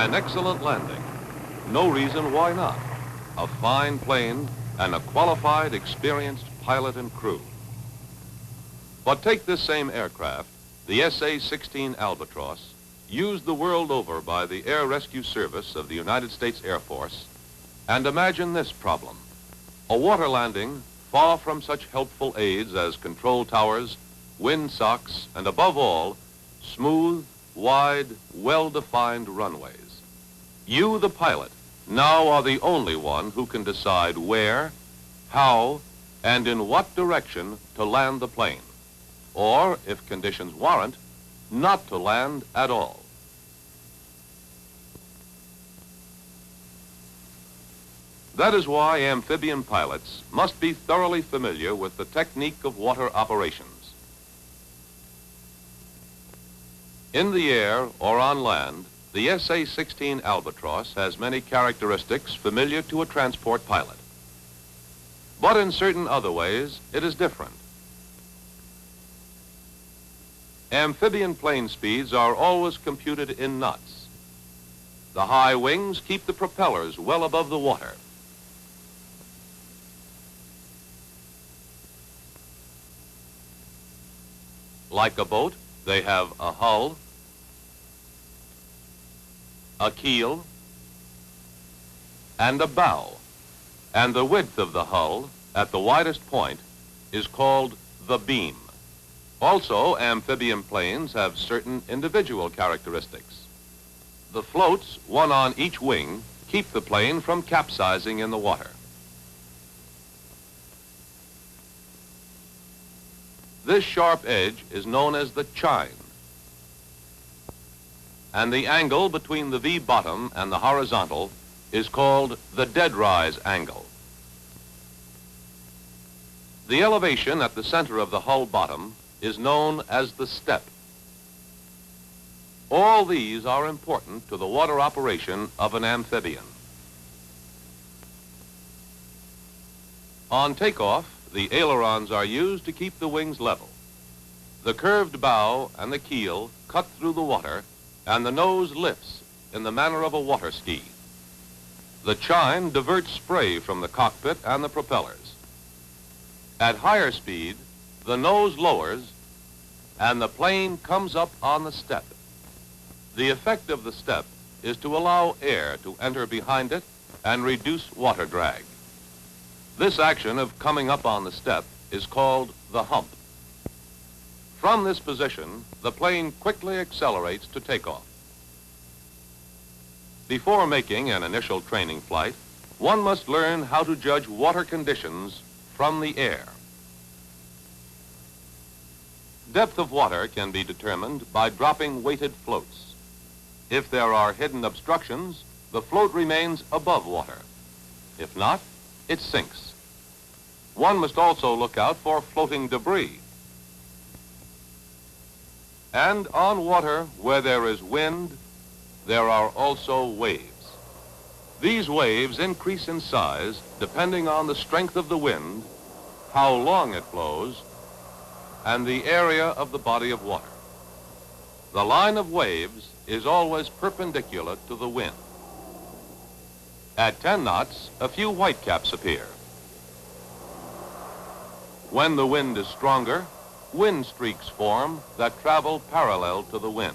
An excellent landing. No reason why not. A fine plane and a qualified, experienced pilot and crew. But take this same aircraft, the SA-16 Albatross, used the world over by the Air Rescue Service of the United States Air Force, and imagine this problem. A water landing far from such helpful aids as control towers, wind socks, and above all, smooth, wide, well-defined runways. You, the pilot, now are the only one who can decide where, how, and in what direction to land the plane, or, if conditions warrant, not to land at all. That is why amphibian pilots must be thoroughly familiar with the technique of water operations. In the air or on land, the SA-16 Albatross has many characteristics familiar to a transport pilot. But in certain other ways, it is different. Amphibian plane speeds are always computed in knots. The high wings keep the propellers well above the water. Like a boat, they have a hull, a keel, and a bow. And the width of the hull, at the widest point, is called the beam. Also, amphibian planes have certain individual characteristics. The floats, one on each wing, keep the plane from capsizing in the water. This sharp edge is known as the chine, and the angle between the V bottom and the horizontal is called the dead rise angle. The elevation at the center of the hull bottom is known as the step. All these are important to the water operation of an amphibian. On takeoff, the ailerons are used to keep the wings level. The curved bow and the keel cut through the water, and the nose lifts in the manner of a water ski. The chine diverts spray from the cockpit and the propellers. At higher speed, the nose lowers, and the plane comes up on the step. The effect of the step is to allow air to enter behind it and reduce water drag. This action of coming up on the step is called the hump. From this position, the plane quickly accelerates to takeoff. Before making an initial training flight, one must learn how to judge water conditions from the air. Depth of water can be determined by dropping weighted floats. If there are hidden obstructions, the float remains above water. If not, it sinks. One must also look out for floating debris. And on water where there is wind, there are also waves. These waves increase in size depending on the strength of the wind, how long it blows, and the area of the body of water. The line of waves is always perpendicular to the wind. At 10 knots, a few whitecaps appear. When the wind is stronger, wind streaks form that travel parallel to the wind.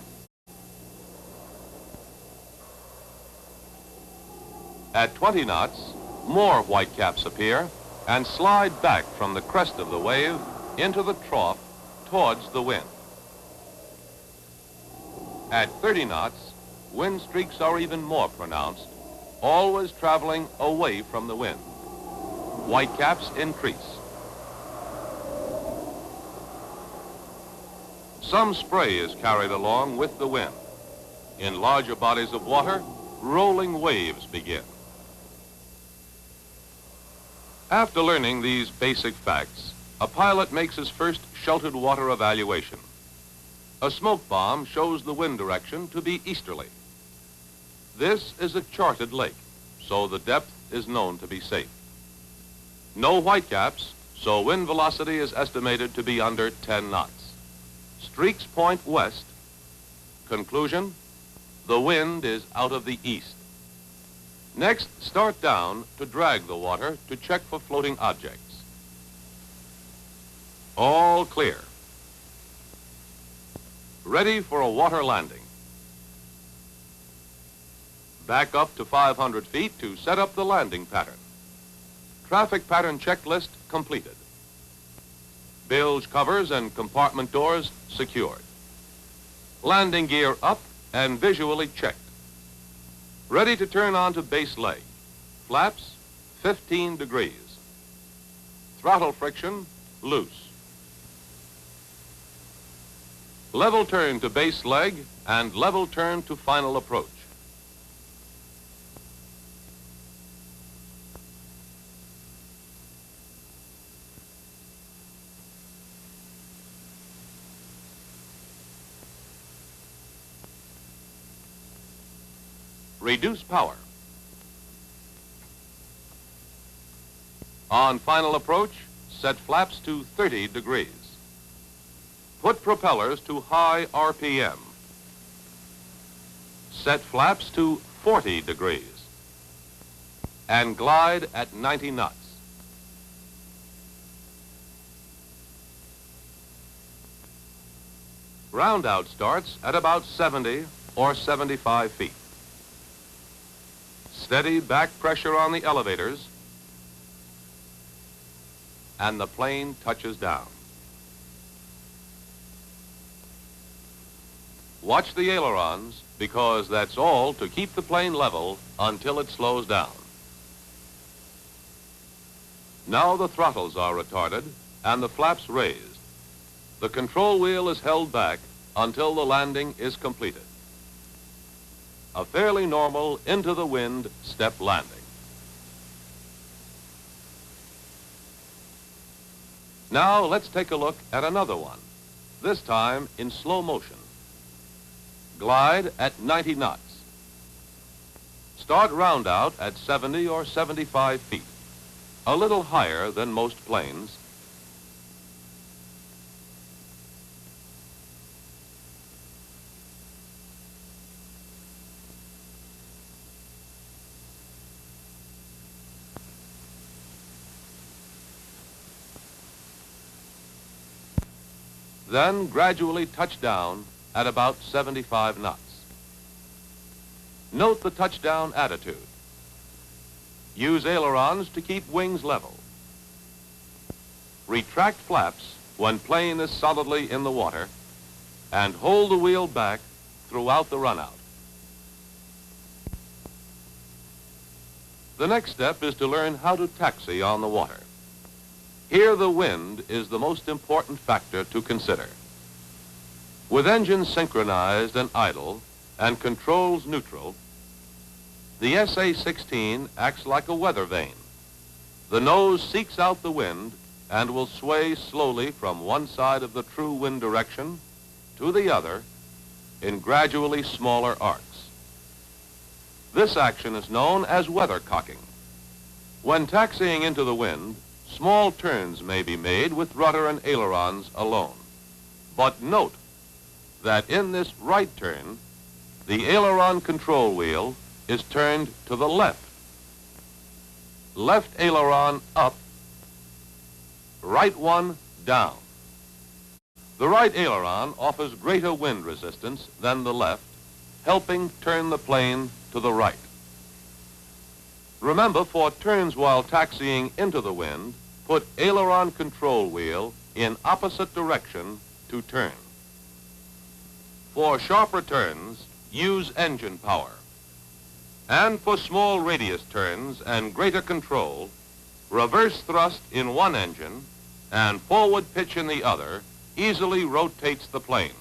At 20 knots, more whitecaps appear and slide back from the crest of the wave into the trough towards the wind. At 30 knots, wind streaks are even more pronounced, always traveling away from the wind. Whitecaps increase. Some spray is carried along with the wind. In larger bodies of water, rolling waves begin. After learning these basic facts, a pilot makes his first sheltered water evaluation. A smoke bomb shows the wind direction to be easterly. This is a charted lake, so the depth is known to be safe. No whitecaps, so wind velocity is estimated to be under 10 knots. Streaks point west. Conclusion, the wind is out of the east. Next, start down to drag the water to check for floating objects. All clear. Ready for a water landing. Back up to 500 feet to set up the landing pattern. Traffic pattern checklist completed. Bilge covers and compartment doors secured. Landing gear up and visually checked. Ready to turn on to base leg. Flaps 15 degrees. Throttle friction loose. Level turn to base leg and level turn to final approach. Reduce power. On final approach, set flaps to 30 degrees. Put propellers to high RPM. Set flaps to 40 degrees. And glide at 90 knots. Round out starts at about 70 or 75 feet. Steady back pressure on the elevators, and the plane touches down. Watch the ailerons, because that's all to keep the plane level until it slows down. Now the throttles are retarded and the flaps raised. The control wheel is held back until the landing is completed. A fairly normal into the wind step landing. Now let's take a look at another one, this time in slow motion. Glide at 90 knots. Start round out at 70 or 75 feet, a little higher than most planes. Then gradually touch down at about 75 knots. Note the touchdown attitude. Use ailerons to keep wings level. Retract flaps when plane is solidly in the water and hold the wheel back throughout the runout. The next step is to learn how to taxi on the water. Here the wind is the most important factor to consider. With engines synchronized and idle and controls neutral, the SA-16 acts like a weather vane. The nose seeks out the wind and will sway slowly from one side of the true wind direction to the other in gradually smaller arcs. This action is known as weather cocking. When taxiing into the wind, small turns may be made with rudder and ailerons alone. But note that in this right turn, the aileron control wheel is turned to the left. Left aileron up, right one down. The right aileron offers greater wind resistance than the left, helping turn the plane to the right. Remember, for turns while taxiing into the wind, put aileron control wheel in opposite direction to turn. For sharper turns, use engine power. And for small radius turns and greater control, reverse thrust in one engine and forward pitch in the other easily rotates the plane.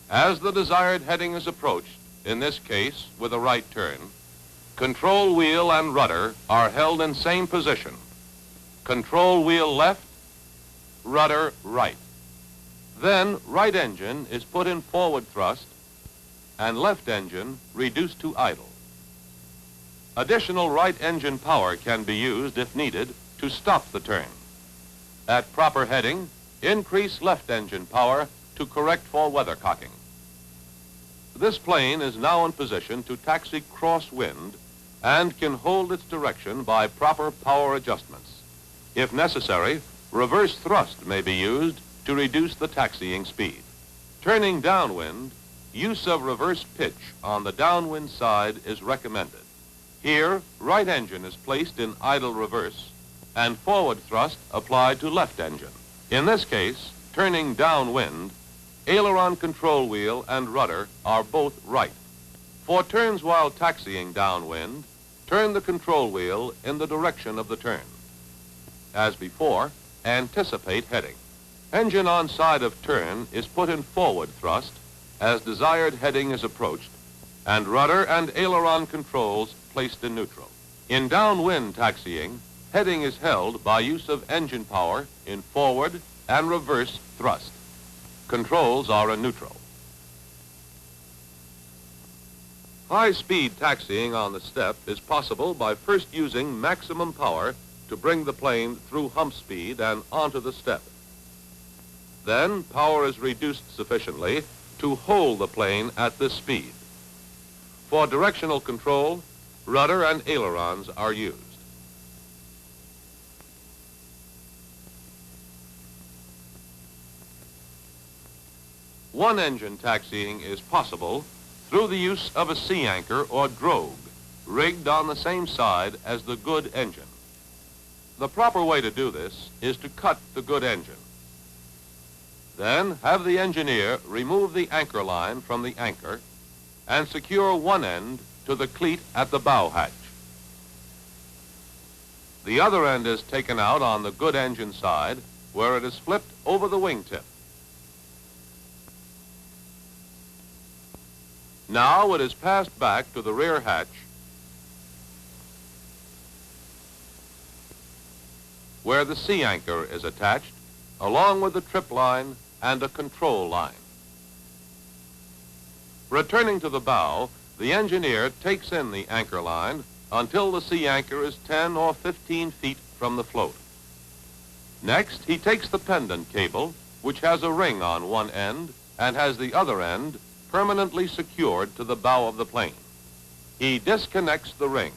As the desired heading is approached, in this case with a right turn, control wheel and rudder are held in same position. Control wheel left, rudder right. Then right engine is put in forward thrust and left engine reduced to idle. Additional right engine power can be used if needed to stop the turn. At proper heading, increase left engine power to correct for weather cocking. This plane is now in position to taxi crosswind and can hold its direction by proper power adjustments. If necessary, reverse thrust may be used to reduce the taxiing speed. Turning downwind, use of reverse pitch on the downwind side is recommended. Here, right engine is placed in idle reverse and forward thrust applied to left engine. In this case, turning downwind, aileron control wheel and rudder are both right. For turns while taxiing downwind, turn the control wheel in the direction of the turn. As before, anticipate heading. Engine on side of turn is put in forward thrust as desired heading is approached, and rudder and aileron controls placed in neutral. In downwind taxiing, heading is held by use of engine power in forward and reverse thrust. Controls are in neutral. High-speed taxiing on the step is possible by first using maximum power to bring the plane through hump speed and onto the step. Then power is reduced sufficiently to hold the plane at this speed. For directional control, rudder and ailerons are used. One-engine taxiing is possible through the use of a sea anchor or drogue rigged on the same side as the good engine. The proper way to do this is to cut the good engine. Then have the engineer remove the anchor line from the anchor and secure one end to the cleat at the bow hatch. The other end is taken out on the good engine side where it is flipped over the wingtip. Now it is passed back to the rear hatch where the sea anchor is attached along with the trip line and a control line. Returning to the bow, the engineer takes in the anchor line until the sea anchor is 10 or 15 feet from the float. Next, he takes the pendant cable, which has a ring on one end and has the other end permanently secured to the bow of the plane. He disconnects the ring,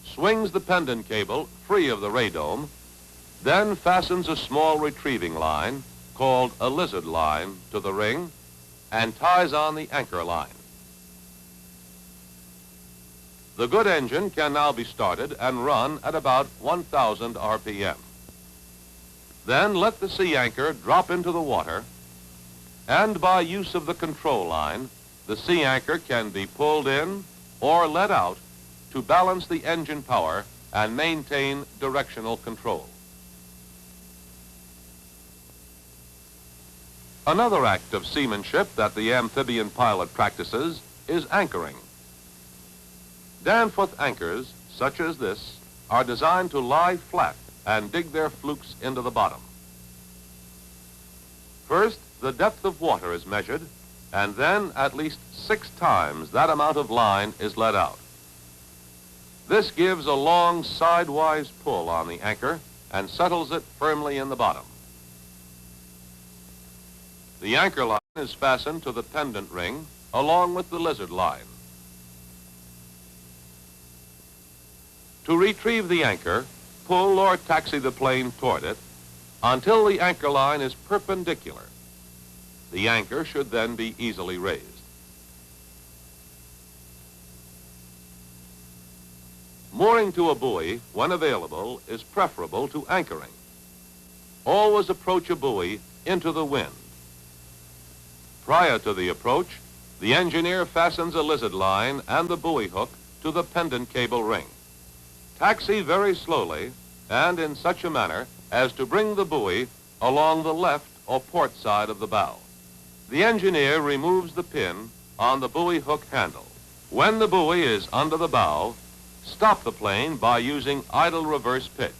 swings the pendant cable free of the radome, then fastens a small retrieving line called a lizard line to the ring and ties on the anchor line. The good engine can now be started and run at about 1,000 RPM. Then let the sea anchor drop into the water, and by use of the control line, the sea anchor can be pulled in or let out to balance the engine power and maintain directional control. Another act of seamanship that the amphibian pilot practices is anchoring. Danforth anchors, such as this, are designed to lie flat and dig their flukes into the bottom. First, the depth of water is measured, and then at least 6 times that amount of line is let out. This gives a long sidewise pull on the anchor and settles it firmly in the bottom. The anchor line is fastened to the pendant ring along with the lizard line. To retrieve the anchor, pull or taxi the plane toward it until the anchor line is perpendicular. The anchor should then be easily raised. Mooring to a buoy, when available, is preferable to anchoring. Always approach a buoy into the wind. Prior to the approach, the engineer fastens a lizard line and the buoy hook to the pendant cable ring. Taxi very slowly and in such a manner as to bring the buoy along the left or port side of the bow. The engineer removes the pin on the buoy hook handle. When the buoy is under the bow, stop the plane by using idle reverse pitch.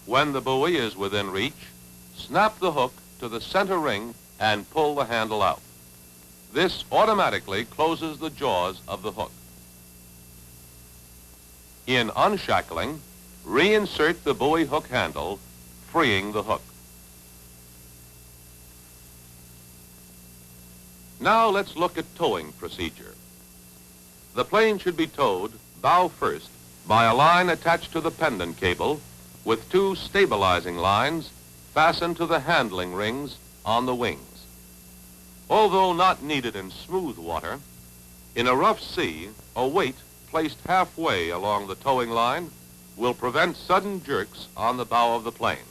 When the buoy is within reach, snap the hook to the center ring and pull the handle out. This automatically closes the jaws of the hook. In unshackling, reinsert the buoy hook handle, freeing the hook. Now let's look at towing procedure. The plane should be towed bow first by a line attached to the pendant cable with two stabilizing lines fastened to the handling rings on the wings. Although not needed in smooth water, in a rough sea, a weight placed halfway along the towing line will prevent sudden jerks on the bow of the plane.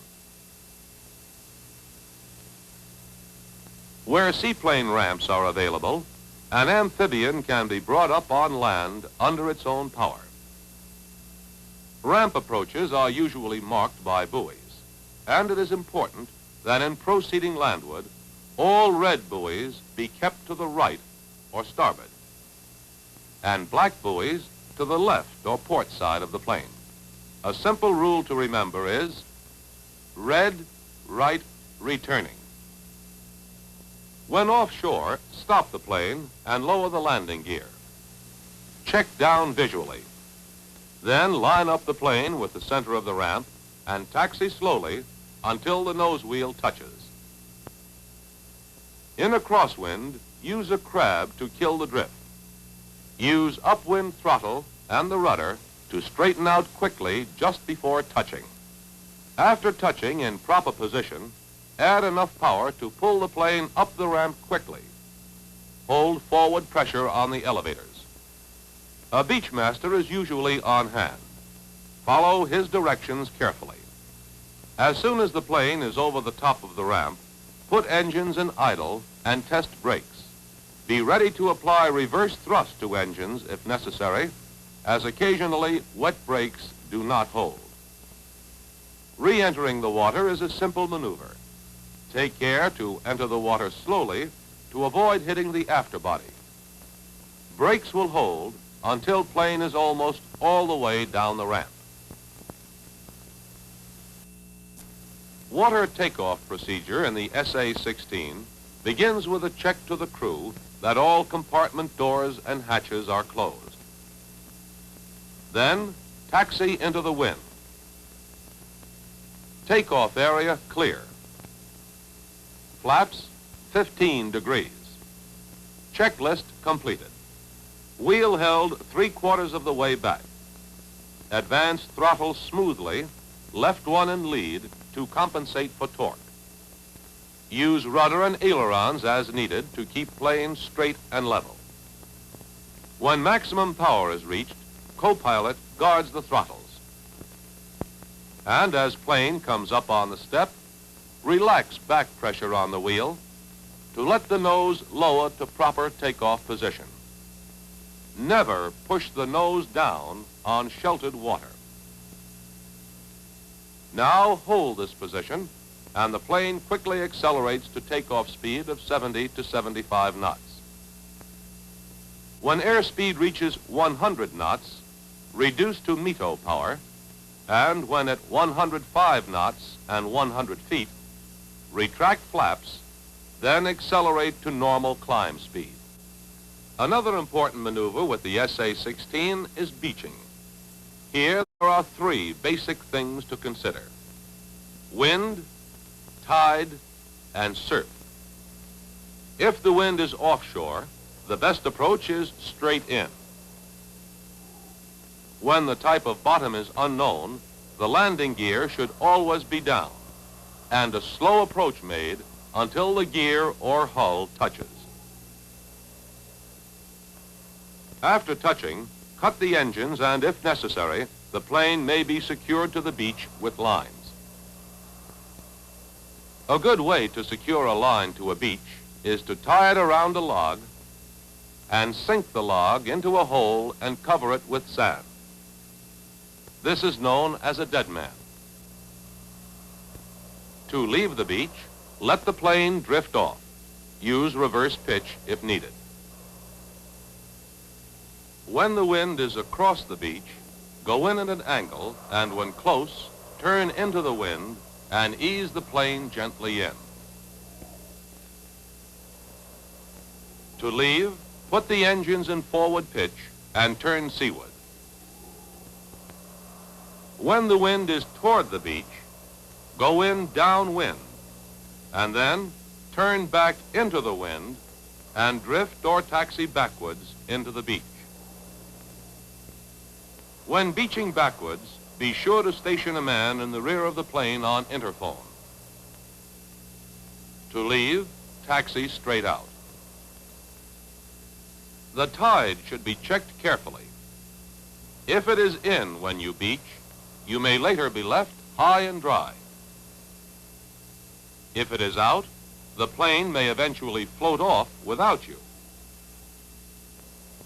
Where seaplane ramps are available, an amphibian can be brought up on land under its own power. Ramp approaches are usually marked by buoys, and it is important that in proceeding landward, all red buoys be kept to the right or starboard, and black buoys to the left or port side of the plane. A simple rule to remember is red, right, returning. When offshore, stop the plane and lower the landing gear. Check down visually. Then line up the plane with the center of the ramp and taxi slowly until the nose wheel touches. In a crosswind, use a crab to kill the drift. Use upwind throttle and the rudder to straighten out quickly just before touching. After touching in proper position, add enough power to pull the plane up the ramp quickly. Hold forward pressure on the elevators. A beachmaster is usually on hand. Follow his directions carefully. As soon as the plane is over the top of the ramp, put engines in idle and test brakes. Be ready to apply reverse thrust to engines if necessary, as occasionally wet brakes do not hold. Re-entering the water is a simple maneuver. Take care to enter the water slowly to avoid hitting the afterbody. Brakes will hold until plane is almost all the way down the ramp. Water takeoff procedure in the SA-16 begins with a check to the crew that all compartment doors and hatches are closed. Then, taxi into the wind. Takeoff area clear. Flaps 15 degrees. Checklist completed. Wheel held 3/4 of the way back. Advance throttle smoothly, left one in lead to compensate for torque. Use rudder and ailerons as needed to keep plane straight and level. When maximum power is reached, co-pilot guards the throttles. And as plane comes up on the step, relax back pressure on the wheel to let the nose lower to proper takeoff position. Never push the nose down on sheltered water. Now hold this position and the plane quickly accelerates to takeoff speed of 70 to 75 knots. When airspeed reaches 100 knots, reduce to METO power, and when at 105 knots and 100 feet, retract flaps, then accelerate to normal climb speed. Another important maneuver with the SA-16 is beaching. Here there are 3 basic things to consider: wind, tide, and surf. If the wind is offshore, the best approach is straight in. When the type of bottom is unknown, the landing gear should always be down, and a slow approach made until the gear or hull touches. After touching, cut the engines and, if necessary, the plane may be secured to the beach with lines. A good way to secure a line to a beach is to tie it around a log and sink the log into a hole and cover it with sand. This is known as a dead man. To leave the beach, let the plane drift off. Use reverse pitch if needed. When the wind is across the beach, go in at an angle, and when close, turn into the wind and ease the plane gently in. To leave, put the engines in forward pitch and turn seaward. When the wind is toward the beach, go in downwind, and then turn back into the wind and drift or taxi backwards into the beach. When beaching backwards, be sure to station a man in the rear of the plane on interphone. To leave, taxi straight out. The tide should be checked carefully. If it is in when you beach, you may later be left high and dry. If it is out, the plane may eventually float off without you.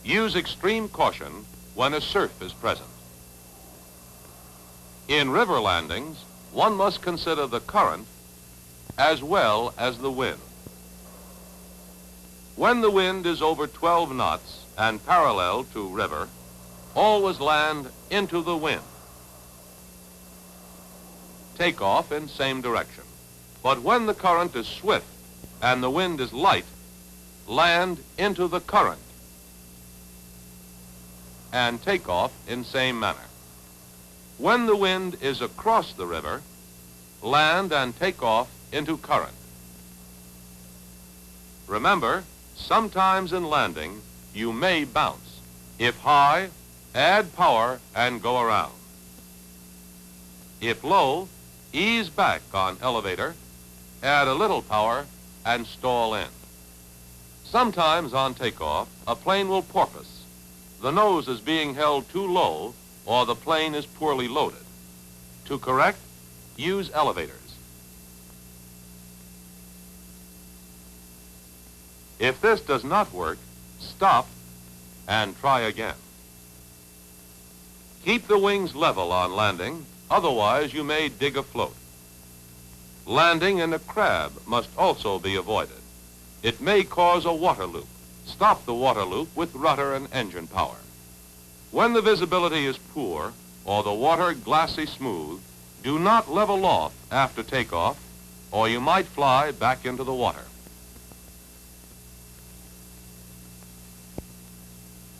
Use extreme caution when a surf is present. In river landings, one must consider the current as well as the wind. When the wind is over 12 knots and parallel to river, always land into the wind. Take off in same direction. But when the current is swift and the wind is light, land into the current and take off in same manner. When the wind is across the river, land and take off into current. Remember, sometimes in landing, you may bounce. If high, add power and go around. If low, ease back on elevator, add a little power, and stall in. Sometimes on takeoff, a plane will porpoise. The nose is being held too low or the plane is poorly loaded. To correct, use elevators. If this does not work, stop and try again. Keep the wings level on landing, otherwise you may dig afloat. Landing in a crab must also be avoided. It may cause a water loop. Stop the water loop with rudder and engine power. When the visibility is poor or the water glassy smooth, do not level off after takeoff or you might fly back into the water.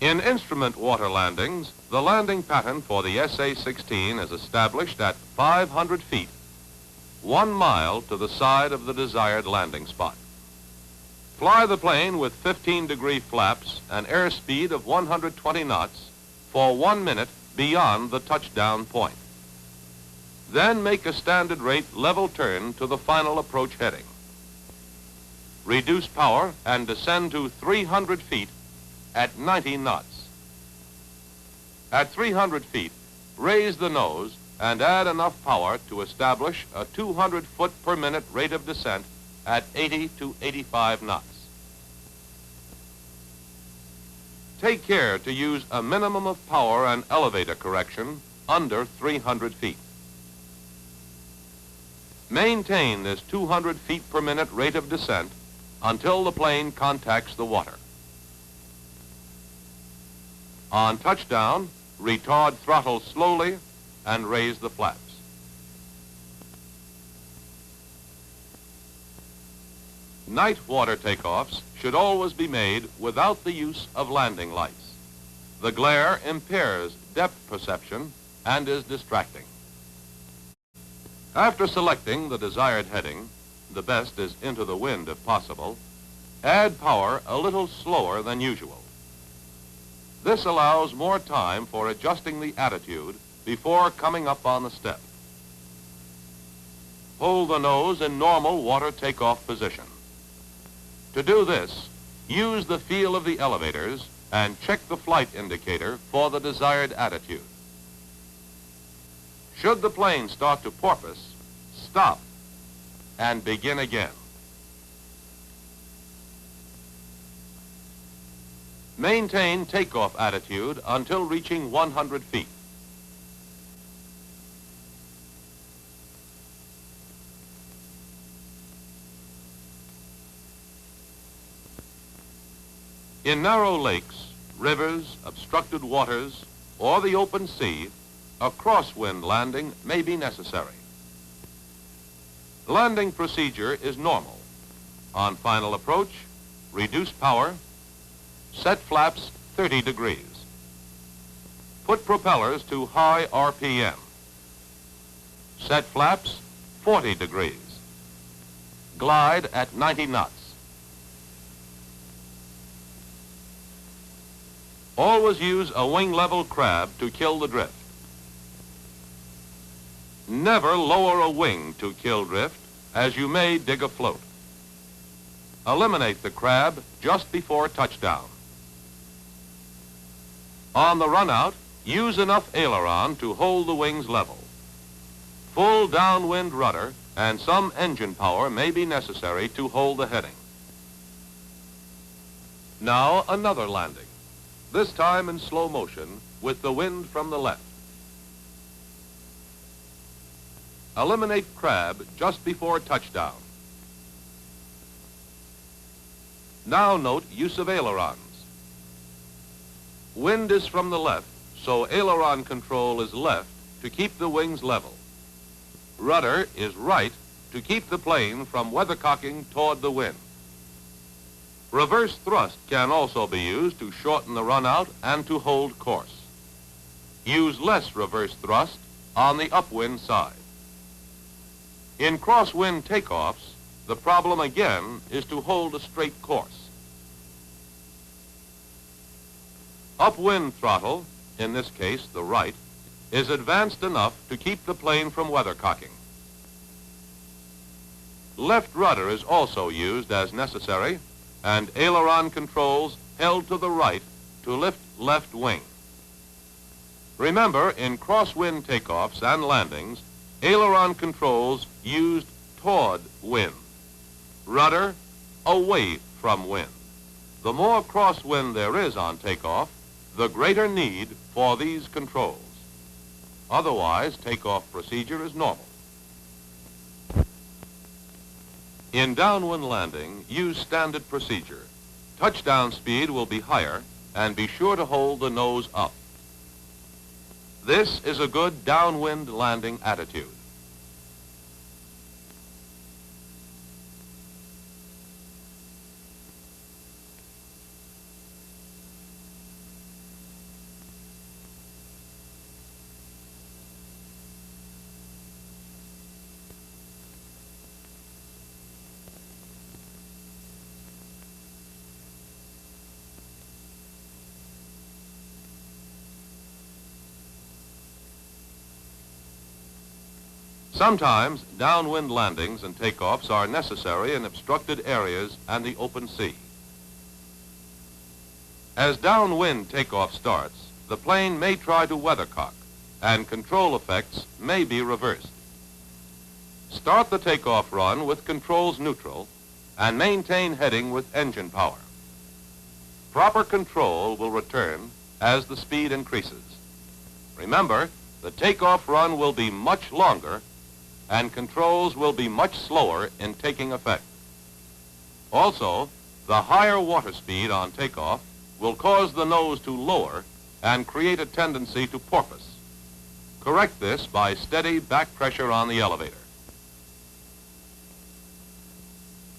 In instrument water landings, the landing pattern for the SA-16 is established at 500 feet, 1 mile to the side of the desired landing spot. Fly the plane with 15-degree flaps and airspeed of 120 knots for 1 minute beyond the touchdown point. Then make a standard rate level turn to the final approach heading. Reduce power and descend to 300 feet at 90 knots. At 300 feet, raise the nose and add enough power to establish a 200 foot per minute rate of descent at 80 to 85 knots. Take care to use a minimum of power and elevator correction under 300 feet. Maintain this 200 feet per minute rate of descent until the plane contacts the water. On touchdown, retard throttle slowly and raise the flaps. Night water takeoffs should always be made without the use of landing lights. The glare impairs depth perception and is distracting. After selecting the desired heading, the best is into the wind if possible, add power a little slower than usual. This allows more time for adjusting the attitude before coming up on the step. Hold the nose in normal water takeoff position. To do this, use the feel of the elevators and check the flight indicator for the desired attitude. Should the plane start to porpoise, stop and begin again. Maintain takeoff attitude until reaching 100 feet. In narrow lakes, rivers, obstructed waters, or the open sea, a crosswind landing may be necessary. Landing procedure is normal. On final approach, reduce power, set flaps 30 degrees. Put propellers to high RPM. Set flaps 40 degrees. Glide at 90 knots. Always use a wing-level crab to kill the drift. Never lower a wing to kill drift, as you may dig a float. Eliminate the crab just before touchdown. On the run-out, use enough aileron to hold the wings level. Full downwind rudder and some engine power may be necessary to hold the heading. Now another landing, this time in slow motion with the wind from the left. Eliminate crab just before touchdown. Now note use of ailerons. Wind is from the left, so aileron control is left to keep the wings level. Rudder is right to keep the plane from weathercocking toward the wind. Reverse thrust can also be used to shorten the run-out and to hold course. Use less reverse thrust on the upwind side. In crosswind takeoffs, the problem again is to hold a straight course. Upwind throttle, in this case the right, is advanced enough to keep the plane from weathercocking. Left rudder is also used as necessary, and aileron controls held to the right to lift left wing. Remember, in crosswind takeoffs and landings, aileron controls used toward wind. Rudder away from wind. The more crosswind there is on takeoff, the greater need for these controls. Otherwise, takeoff procedure is normal. In downwind landing, use standard procedure. Touchdown speed will be higher, and be sure to hold the nose up. This is a good downwind landing attitude. Sometimes downwind landings and takeoffs are necessary in obstructed areas and the open sea. As downwind takeoff starts, the plane may try to weathercock, and control effects may be reversed. Start the takeoff run with controls neutral and maintain heading with engine power. Proper control will return as the speed increases. Remember, the takeoff run will be much longer and controls will be much slower in taking effect. Also, the higher water speed on takeoff will cause the nose to lower and create a tendency to porpoise. Correct this by steady back pressure on the elevator.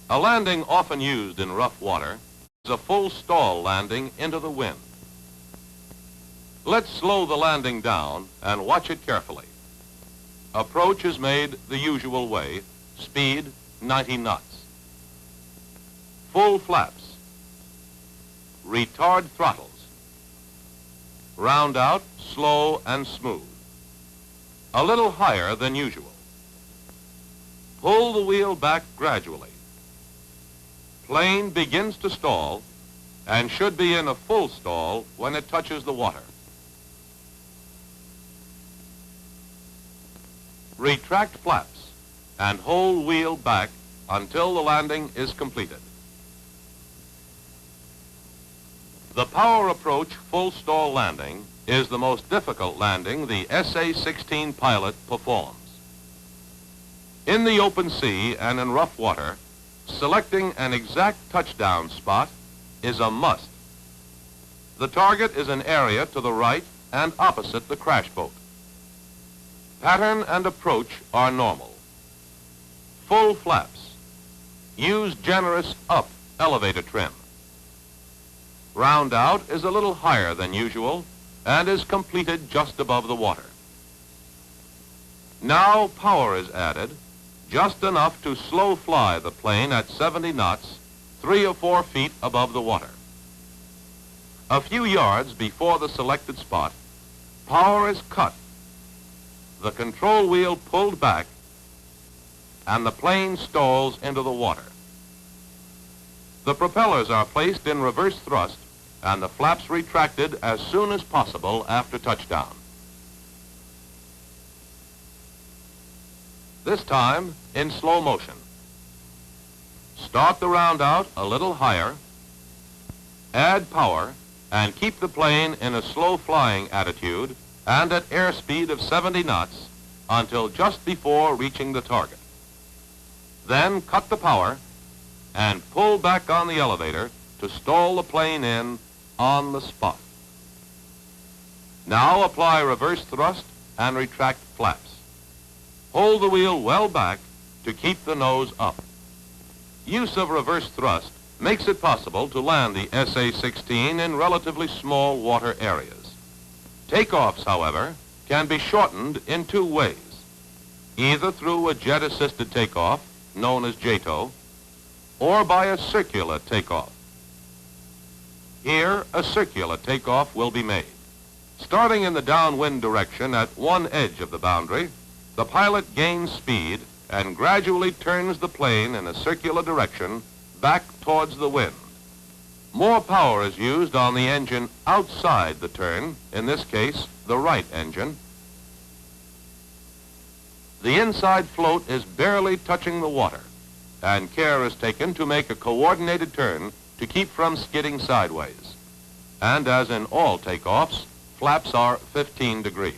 A landing often used in rough water is a full stall landing into the wind. Let's slow the landing down and watch it carefully. Approach is made the usual way, speed 90 knots. Full flaps. Retard throttles. Round out, slow and smooth. A little higher than usual. Pull the wheel back gradually. Plane begins to stall and should be in a full stall when it touches the water. Retract flaps and hold wheel back until the landing is completed. The power approach full stall landing is the most difficult landing the SA-16 pilot performs. In the open sea and in rough water, selecting an exact touchdown spot is a must. The target is an area to the right and opposite the crash boat. Pattern and approach are normal. Full flaps. Use generous up elevator trim. Round out is a little higher than usual and is completed just above the water. Now power is added, just enough to slow fly the plane at 70 knots, 3 or 4 feet above the water. A few yards before the selected spot, power is cut, the control wheel pulled back, and the plane stalls into the water. The propellers are placed in reverse thrust and the flaps retracted as soon as possible after touchdown. This time in slow motion. Start the round out a little higher, add power, and keep the plane in a slow flying attitude and at airspeed of 70 knots until just before reaching the target. Then cut the power and pull back on the elevator to stall the plane in on the spot. Now apply reverse thrust and retract flaps. Hold the wheel well back to keep the nose up. Use of reverse thrust makes it possible to land the SA-16 in relatively small water areas. Takeoffs, however, can be shortened in two ways, either through a jet-assisted takeoff, known as JATO, or by a circular takeoff. Here, a circular takeoff will be made. Starting in the downwind direction at one edge of the boundary, the pilot gains speed and gradually turns the plane in a circular direction back towards the wind. More power is used on the engine outside the turn, in this case, the right engine. The inside float is barely touching the water, and care is taken to make a coordinated turn to keep from skidding sideways. And as in all takeoffs, flaps are 15 degrees.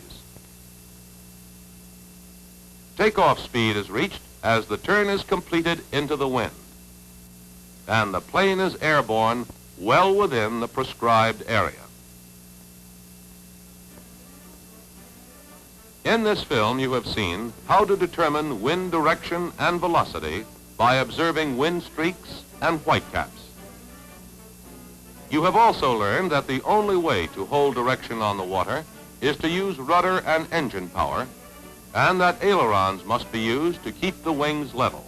Takeoff speed is reached as the turn is completed into the wind, and the plane is airborne well within the prescribed area. In this film, you have seen how to determine wind direction and velocity by observing wind streaks and whitecaps. You have also learned that the only way to hold direction on the water is to use rudder and engine power, and that ailerons must be used to keep the wings level.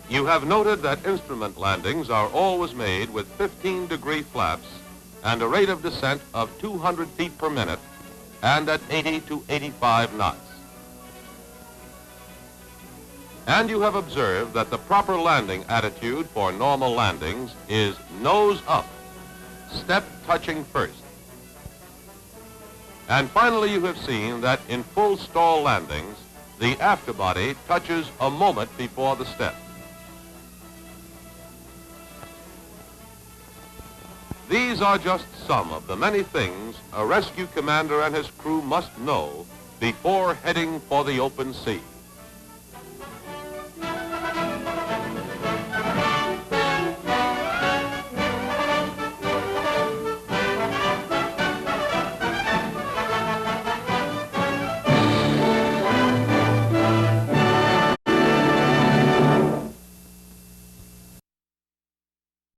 You have noted that instrument landings are always made with 15-degree flaps and a rate of descent of 200 feet per minute and at 80 to 85 knots. And you have observed that the proper landing attitude for normal landings is nose up, step touching first. And finally, you have seen that in full stall landings, the afterbody touches a moment before the step. These are just some of the many things a rescue commander and his crew must know before heading for the open sea.